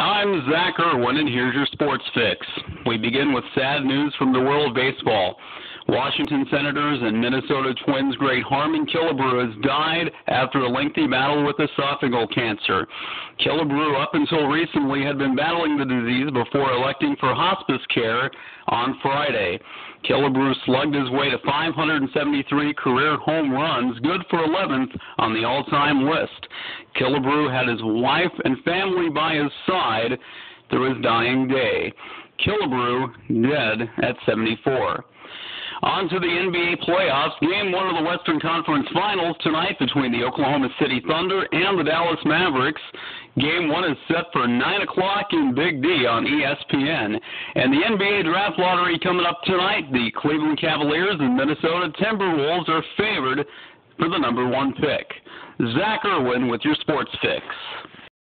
I'm Zach Irwin, and here's your sports fix. We begin with sad news from the world of baseball. Washington Senators and Minnesota Twins great Harmon Killebrew has died after a lengthy battle with esophageal cancer. Killebrew, up until recently, had been battling the disease before electing for hospice care on Friday. Killebrew slugged his way to 573 career home runs, good for 11th on the all-time list. Killebrew had his wife and family by his side through his dying day. Killebrew dead at 74. On to the NBA playoffs. Game 1 of the Western Conference Finals tonight between the Oklahoma City Thunder and the Dallas Mavericks. Game 1 is set for 9 o'clock in Big D on ESPN. And the NBA Draft Lottery coming up tonight. The Cleveland Cavaliers and Minnesota Timberwolves are favored for the number 1 pick. Zach Irwin with your Sports Fix.